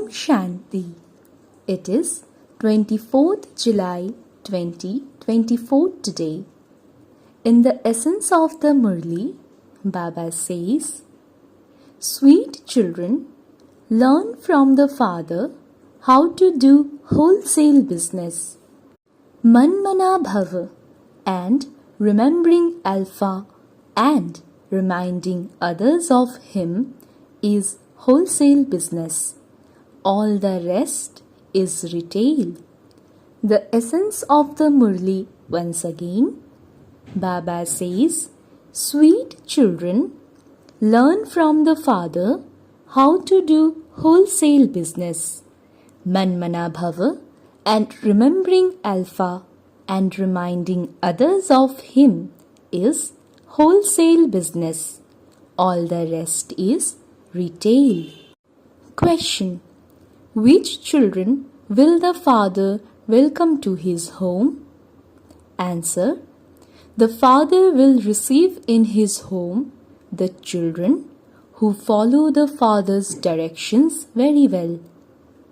Shanti. It is 24th July 2024 today. In the essence of the Murli, Baba says, Sweet children, learn from the Father how to do wholesale business. Manmana bhava, and remembering Alpha and reminding others of Him is wholesale business. All the rest is retail. The essence of the Murli once again. Baba says, Sweet children, learn from the Father how to do wholesale business. Manmana bhava, and remembering Alpha and reminding others of Him is wholesale business. All the rest is retail. Question: which children will the Father welcome to His home? Answer: the Father will receive in His home the children who follow the Father's directions very well,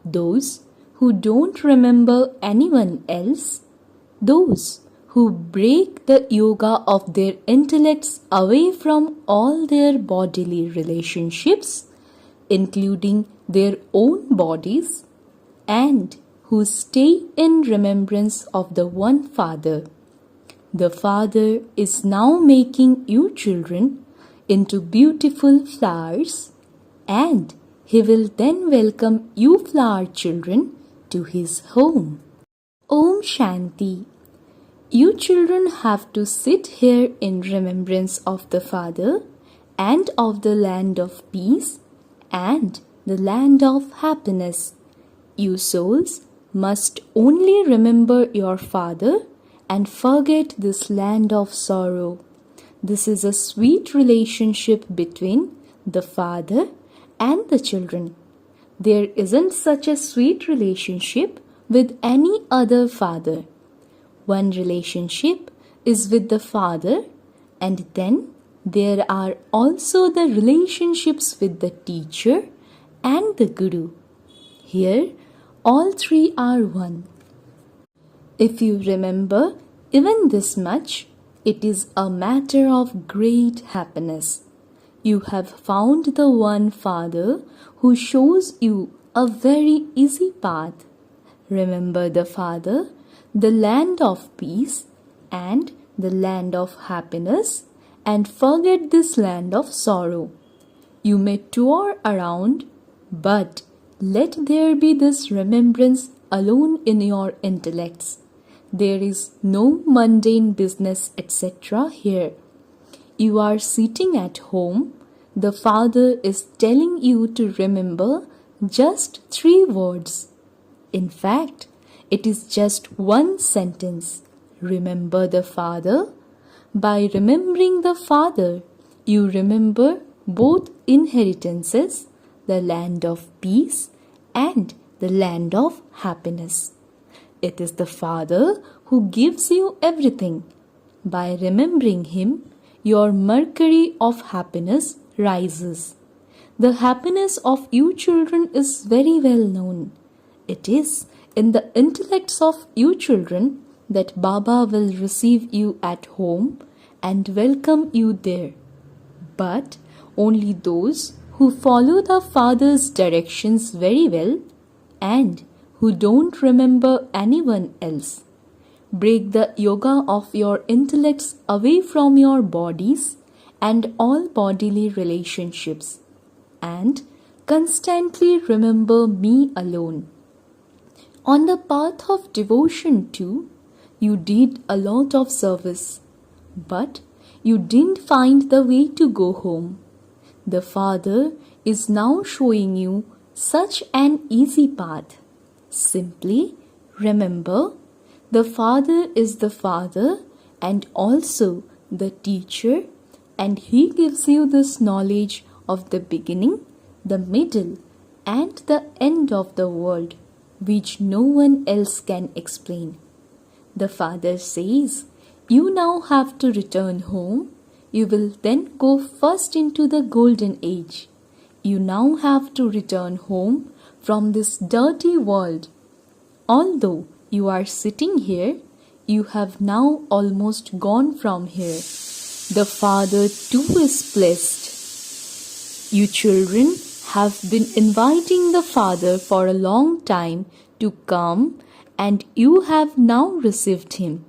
those who don't remember anyone else, those who break the yoga of their intellects away from all their bodily relationships, including their own bodies, and who stay in remembrance of the one Father. The Father is now making you children into beautiful flowers, and He will then welcome you flower children to His home. Om Shanti. You children have to sit here in remembrance of the Father and of the land of peace and the land of happiness. You souls must only remember your Father and forget this land of sorrow. This is a sweet relationship between the Father and the children. There isn't such a sweet relationship with any other father. One relationship is with the Father, and then there are also the relationships with the teacher and the Guru. Here, all three are one. If you remember even this much, it is a matter of great happiness. You have found the one Father who shows you a very easy path. Remember the Father, the land of peace and the land of happiness, and forget this land of sorrow. You may tour around, but let there be this remembrance alone in your intellects. There is no mundane business, etc. here. You are sitting at home. The Father is telling you to remember just 3 words. In fact, it is just one sentence. Remember the Father. By remembering the Father, you remember both inheritances, the land of peace and the land of happiness. It is the Father who gives you everything. By remembering Him, your mercury of happiness rises. The happiness of you children is very well known. It is in the intellects of you children that Baba will receive you at home and welcome you there. But only those who follow the Father's directions very well and who don't remember anyone else. Break the yoga of your intellects away from your bodies and all bodily relationships, and constantly remember me alone. On the path of devotion too, you did a lot of service, but you didn't find the way to go home. The Father is now showing you such an easy path. Simply remember, the Father is the Father and also the teacher, and He gives you this knowledge of the beginning, the middle, and the end of the world, which no one else can explain. The Father says, you now have to return home. You will then go first into the golden age. You now have to return home from this dirty world. Although you are sitting here, you have now almost gone from here. The Father too is blessed. You children have been inviting the Father for a long time to come, and you have now received him.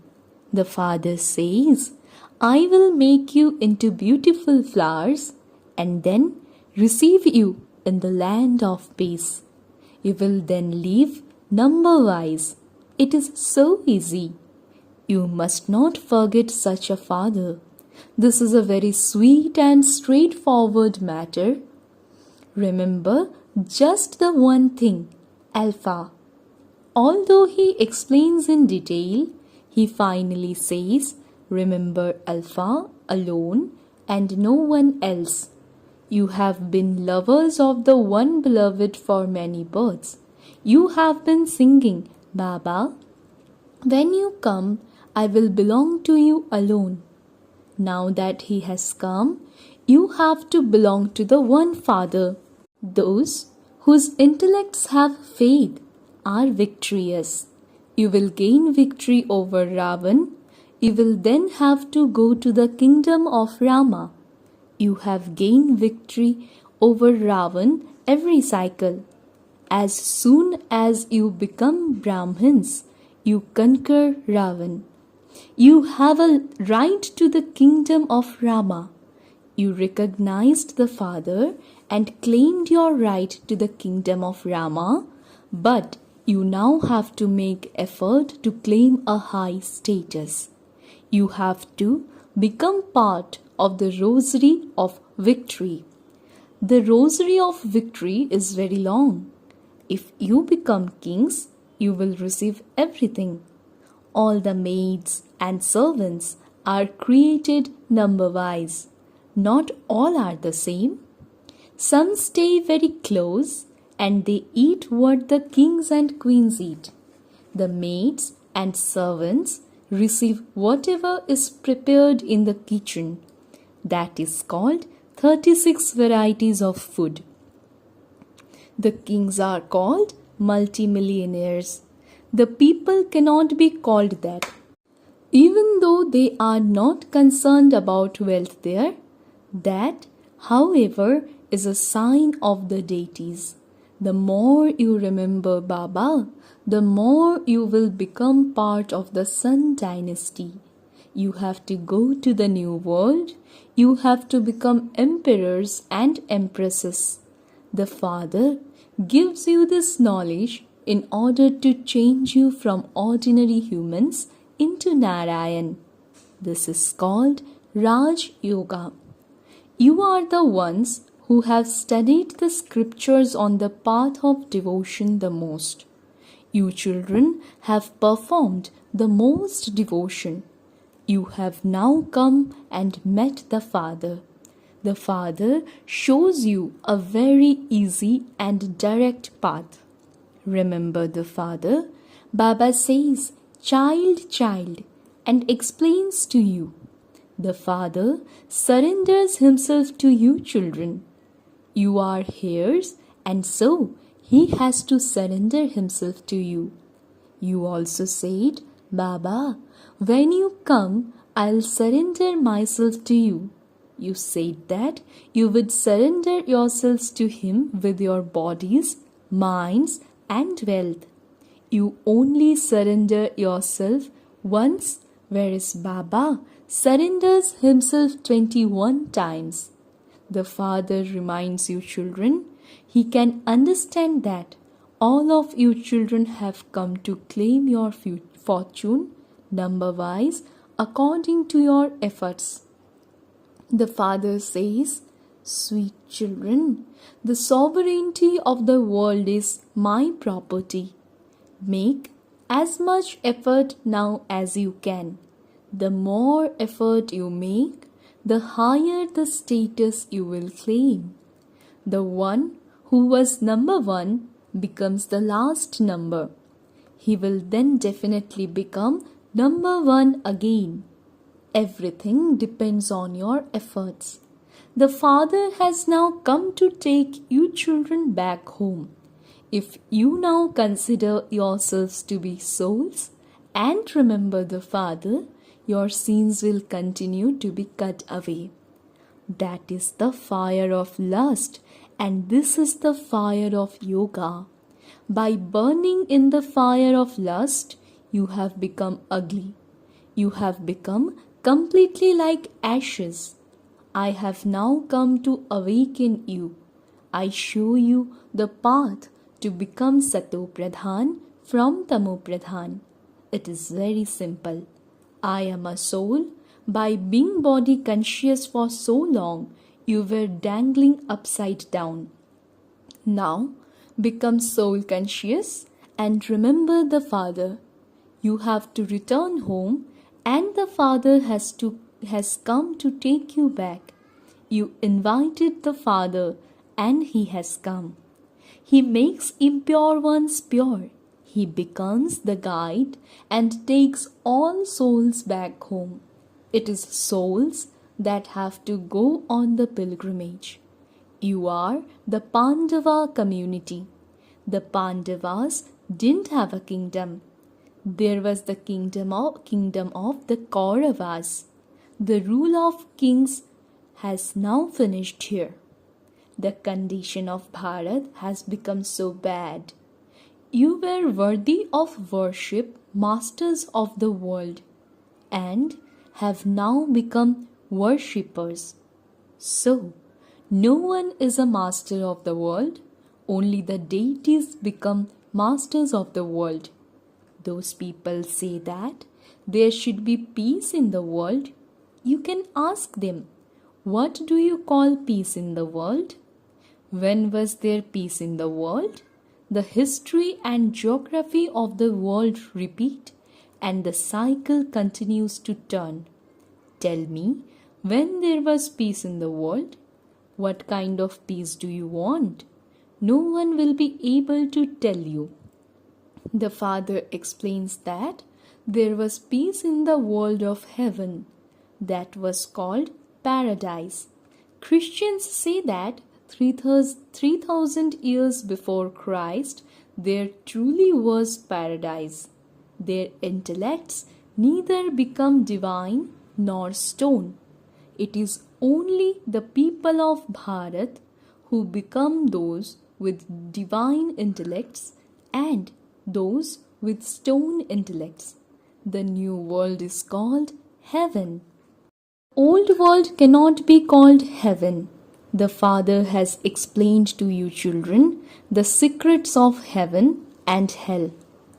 The Father says, I will make you into beautiful flowers and then receive you in the land of peace. You will then live number-wise. It is so easy. You must not forget such a Father. This is a very sweet and straightforward matter. Remember just the one thing, Alpha. Although he explains in detail, he finally says, remember Alpha alone and no one else. You have been lovers of the one beloved for many births. You have been singing, Baba, when you come, I will belong to you alone. Now that he has come, you have to belong to the one Father. Those whose intellects have faith are victorious. You will gain victory over Ravan. You will then have to go to the kingdom of Rama. You have gained victory over Ravan every cycle. As soon as you become Brahmins, you conquer Ravan. You have a right to the kingdom of Rama. You recognized the Father and claimed your right to the kingdom of Rama, but you now have to make effort to claim a high status. You have to become part of the rosary of victory. The rosary of victory is very long. If you become kings, you will receive everything. All the maids and servants are created number-wise. Not all are the same. Some stay very close and they eat what the kings and queens eat. The maids and servants receive whatever is prepared in the kitchen. That is called 36 varieties of food. The kings are called multimillionaires. The people cannot be called that. Even though they are not concerned about wealth there, that, however, is a sign of the deities. The more you remember Baba, the more you will become part of the Sun dynasty. You have to go to the new world. You have to become emperors and empresses. The Father gives you this knowledge in order to change you from ordinary humans into Narayan. This is called Raj Yoga. You are the ones who have studied the scriptures on the path of devotion the most. You children have performed the most devotion. You have now come and met the Father. The Father shows you a very easy and direct path. Remember the Father? Baba says, child, child, and explains to you. The Father surrenders himself to you children. You are his, and so he has to surrender himself to you. You also said, Baba, when you come, I'll surrender myself to you. You said that you would surrender yourselves to him with your bodies, minds, and wealth. You only surrender yourself once, whereas Baba surrenders himself 21 times. The Father reminds you children, he can understand that all of you children have come to claim your fortune number-wise according to your efforts. The Father says, sweet children, the sovereignty of the world is my property. Make as much effort now as you can. The more effort you make, the higher the status you will claim. The one who was number one becomes the last number. He will then definitely become number one again. Everything depends on your efforts. The Father has now come to take you children back home. If you now consider yourselves to be souls and remember the Father, your sins will continue to be cut away. That is the fire of lust, and this is the fire of yoga. By burning in the fire of lust, you have become ugly. You have become completely like ashes. I have now come to awaken you. I show you the path to become Sato Pradhan from Tamo Pradhan. It is very simple. I am a soul. By being body conscious for so long, you were dangling upside down. Now, become soul conscious and remember the Father. You have to return home, and the Father has come to take you back. You invited the Father, and He has come. He makes impure ones pure. He becomes the guide and takes all souls back home. It is souls that have to go on the pilgrimage. You are the Pandava community. The Pandavas didn't have a kingdom. There was the kingdom of the Kauravas. The rule of kings has now finished here. The condition of Bharat has become so bad. You were worthy of worship, masters of the world, and have now become worshippers. So, no one is a master of the world, only the deities become masters of the world. Those people say that there should be peace in the world. You can ask them, what do you call peace in the world? When was there peace in the world? The history and geography of the world repeat, and the cycle continues to turn. Tell me, when there was peace in the world, what kind of peace do you want? No one will be able to tell you. The Father explains that there was peace in the world of heaven. That was called paradise. Christians say that 3,000 years before Christ, there truly was paradise. Their intellects neither become divine nor stone. It is only the people of Bharat who become those with divine intellects and those with stone intellects. The new world is called heaven. Old world cannot be called heaven. The Father has explained to you children the secrets of heaven and hell.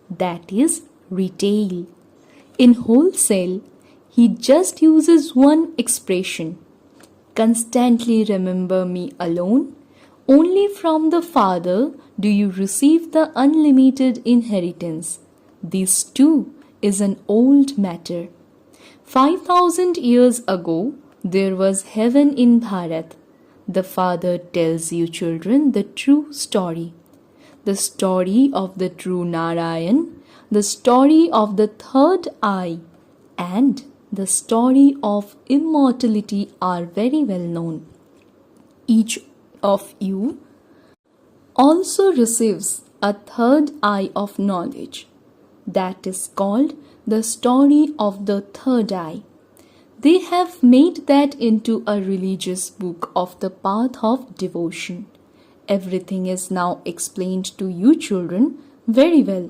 That is retail. In wholesale, He just uses one expression. Constantly remember me alone. Only from the Father do you receive the unlimited inheritance. This too is an old matter. 5,000 years ago, there was heaven in Bharat. The Father tells you children the true story. The story of the true Narayan, the story of the third eye, and the story of immortality are very well known. Each of you also receives a third eye of knowledge. That is called the story of the third eye. They have made that into a religious book of the path of devotion. Everything is now explained to you children very well.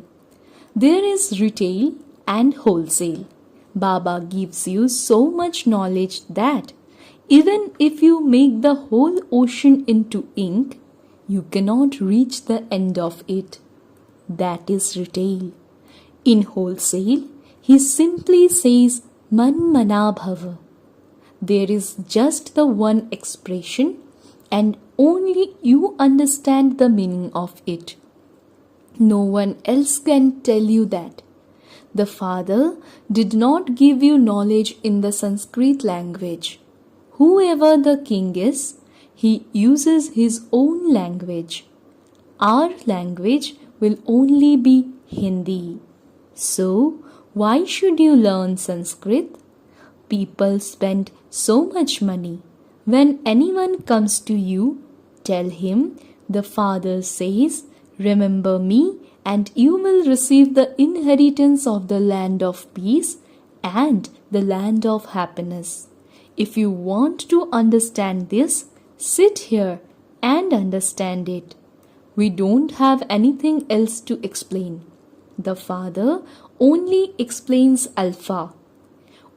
There is retail and wholesale. Baba gives you so much knowledge that even if you make the whole ocean into ink, you cannot reach the end of it. That is retail. In wholesale, He simply says, Man mana bhava. There is just the one expression, and only you understand the meaning of it. No one else can tell you that. The Father did not give you knowledge in the Sanskrit language. Whoever the king is, he uses his own language. Our language will only be Hindi. So, why should you learn Sanskrit? People spend so much money. When anyone comes to you, tell him, the Father says, remember me, and you will receive the inheritance of the land of peace and the land of happiness. If you want to understand this, sit here and understand it. We don't have anything else to explain. The Father only explains Alpha.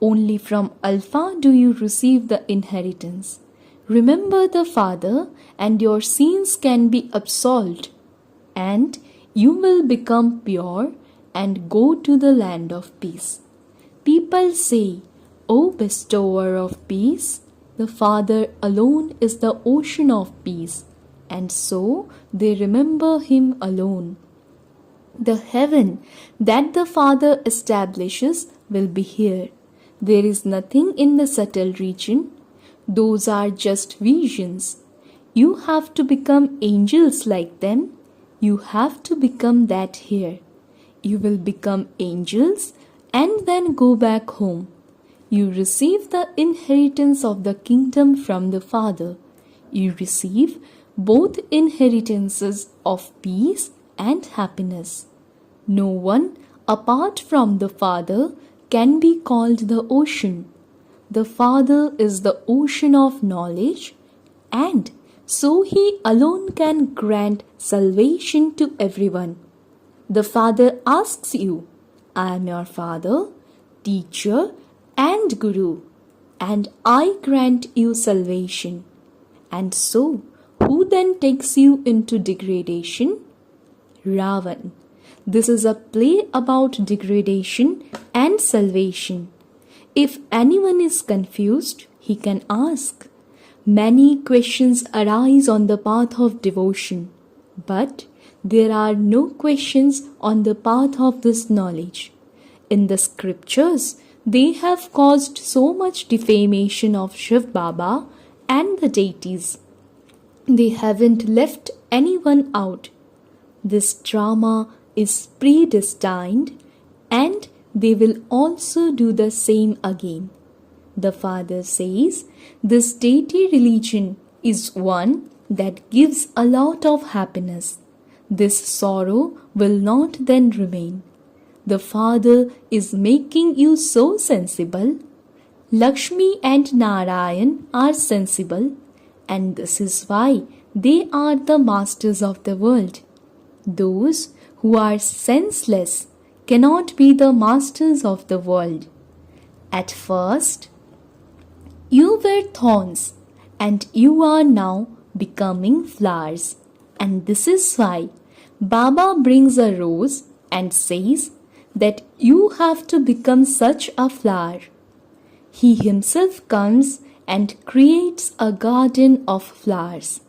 Only from Alpha do you receive the inheritance. Remember the Father, and your sins can be absolved, and you will become pure and go to the land of peace. People say, O bestower of peace, the Father alone is the ocean of peace, and so they remember Him alone. The heaven that the Father establishes will be here. There is nothing in the subtle region. Those are just visions. You have to become angels like them. You have to become that here. You will become angels and then go back home. You receive the inheritance of the kingdom from the Father. You receive both inheritances of peace and happiness. No one apart from the Father can be called the ocean. The Father is the ocean of knowledge, and so He alone can grant salvation to everyone. The Father asks you, I am your Father, teacher, and Guru, and I grant you salvation. And so, who then takes you into degradation? Ravan. This is a play about degradation and salvation. If anyone is confused, he can ask. Many questions arise on the path of devotion, but there are no questions on the path of this knowledge. In the scriptures, they have caused so much defamation of Shiv Baba and the deities. They haven't left anyone out. This drama is predestined, and they will also do the same again. The Father says this deity religion is one that gives a lot of happiness. This sorrow will not then remain. The Father is making you so sensible. Lakshmi and Narayan are sensible, and this is why they are the masters of the world. Those who are senseless cannot be the masters of the world. At first, you were thorns, and you are now becoming flowers. And this is why Baba brings a rose and says that you have to become such a flower. He himself comes and creates a garden of flowers.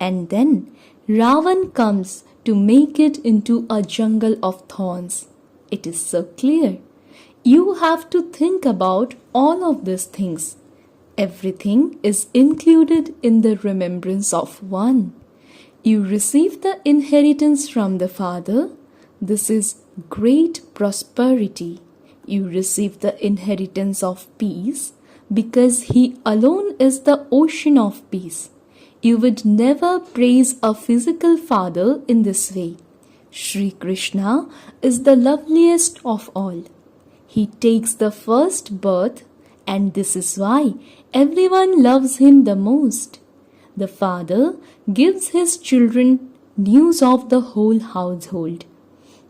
And then Ravan comes to make it into a jungle of thorns. It is so clear. You have to think about all of these things. Everything is included in the remembrance of one. You receive the inheritance from the Father. This is great prosperity. You receive the inheritance of peace because He alone is the ocean of peace. You would never praise a physical father in this way. Sri Krishna is the loveliest of all. He takes the first birth, and this is why everyone loves him the most. The Father gives his children news of the whole household.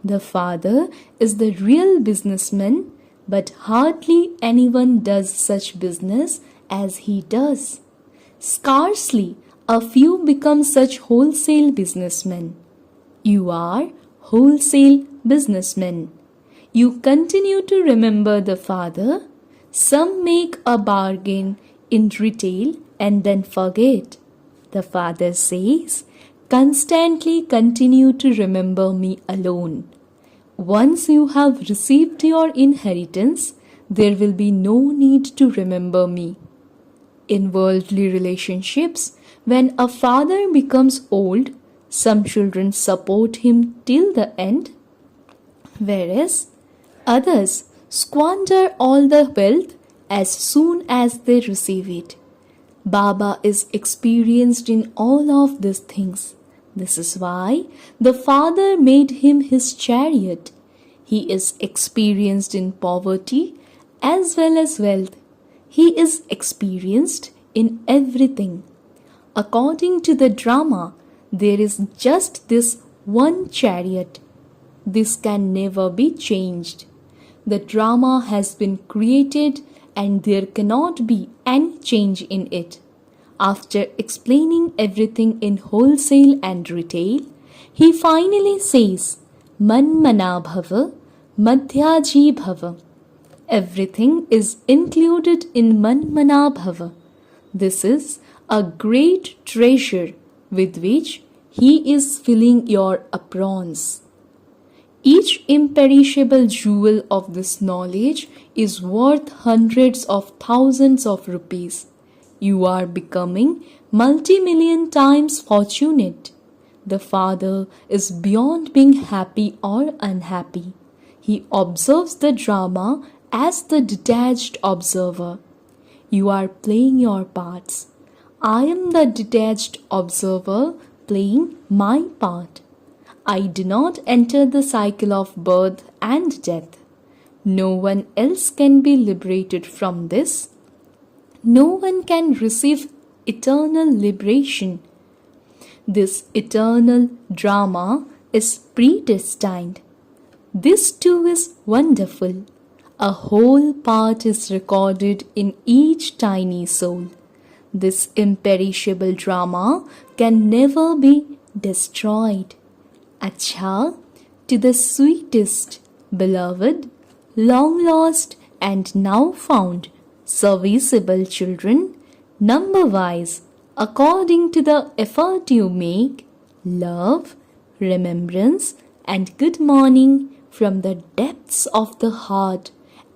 The Father is the real businessman, but hardly anyone does such business as he does. Scarcely a few become such wholesale businessmen. You are wholesale businessmen. You continue to remember the Father. Some make a bargain in retail and then forget. The Father says, constantly continue to remember me alone. Once you have received your inheritance, there will be no need to remember me. In worldly relationships, when a father becomes old, some children support him till the end, whereas others squander all the wealth as soon as they receive it. Baba is experienced in all of these things. This is why the Father made him his chariot. He is experienced in poverty as well as wealth. He is experienced in everything. According to the drama, there is just this one chariot. This can never be changed. The drama has been created and there cannot be any change in it. After explaining everything in wholesale and retail, he finally says, Manmana bhava, madhyaji bhava. Everything is included in Manmana bhava. This is a great treasure with which he is filling your aprons. Each imperishable jewel of this knowledge is worth hundreds of thousands of rupees. You are becoming multi-million times fortunate. The Father is beyond being happy or unhappy. He observes the drama as the detached observer. You are playing your parts. I am the detached observer playing my part. I do not enter the cycle of birth and death. No one else can be liberated from this. No one can receive eternal liberation. This eternal drama is predestined. This too is wonderful. A whole part is recorded in each tiny soul. This imperishable drama can never be destroyed. Acha, to the sweetest, beloved, long lost and now found, serviceable children, number-wise, according to the effort you make, love, remembrance and good morning from the depths of the heart,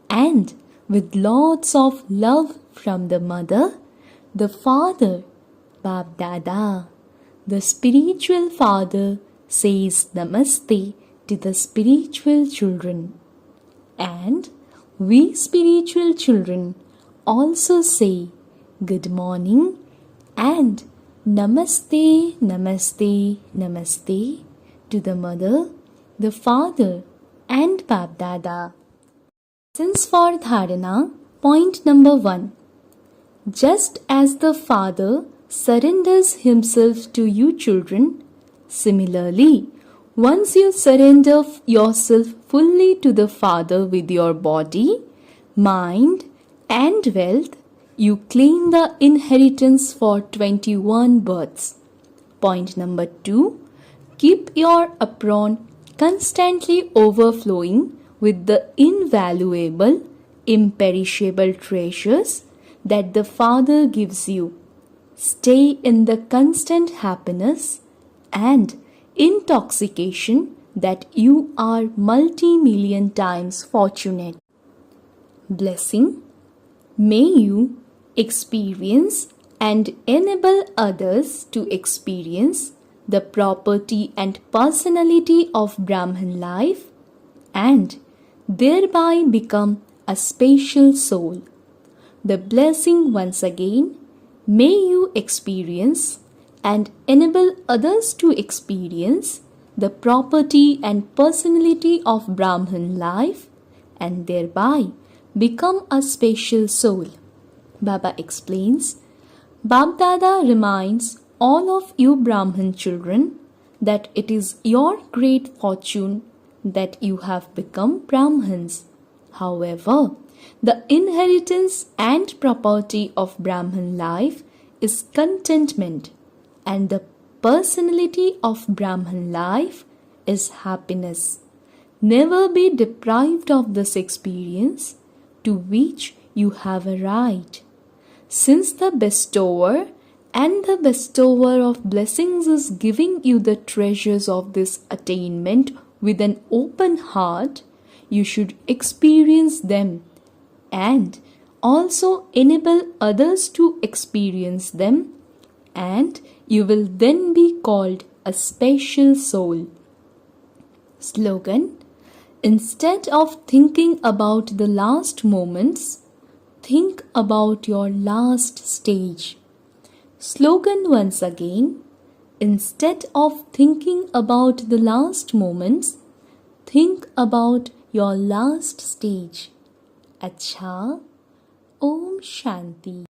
and with lots of love from the mother, the father, Bab Dada. The spiritual father says Namaste to the spiritual children. And we spiritual children also say good morning and Namaste, Namaste, Namaste to the mother, the father and Bab Dada. Since for Dharana, point number 1. Just as the father surrenders himself to you children, similarly, once you surrender yourself fully to the Father with your body, mind and wealth, you claim the inheritance for 21 births. Point number 2. Keep your apron constantly overflowing with the invaluable, imperishable treasures that the Father gives you. Stay in the constant happiness and intoxication that you are multi-million times fortunate. Blessing. May you experience and enable others to experience the property and personality of Brahman life and thereby become a special soul. The blessing once again. May you experience and enable others to experience the property and personality of Brahman life and thereby become a special soul. Baba explains, Bab Dada reminds all of you Brahman children that it is your great fortune that you have become Brahmans. However, the inheritance and property of Brahman life is contentment, and the personality of Brahman life is happiness. Never be deprived of this experience to which you have a right. Since the bestower and the bestower of blessings is giving you the treasures of this attainment with an open heart, you should experience them and also enable others to experience them, and you will then be called a special soul. Slogan: instead of thinking about the last moments, think about your last stage. Slogan once again. Instead of thinking about the last moments, think about your last stage. अच्छा, Om Shanti.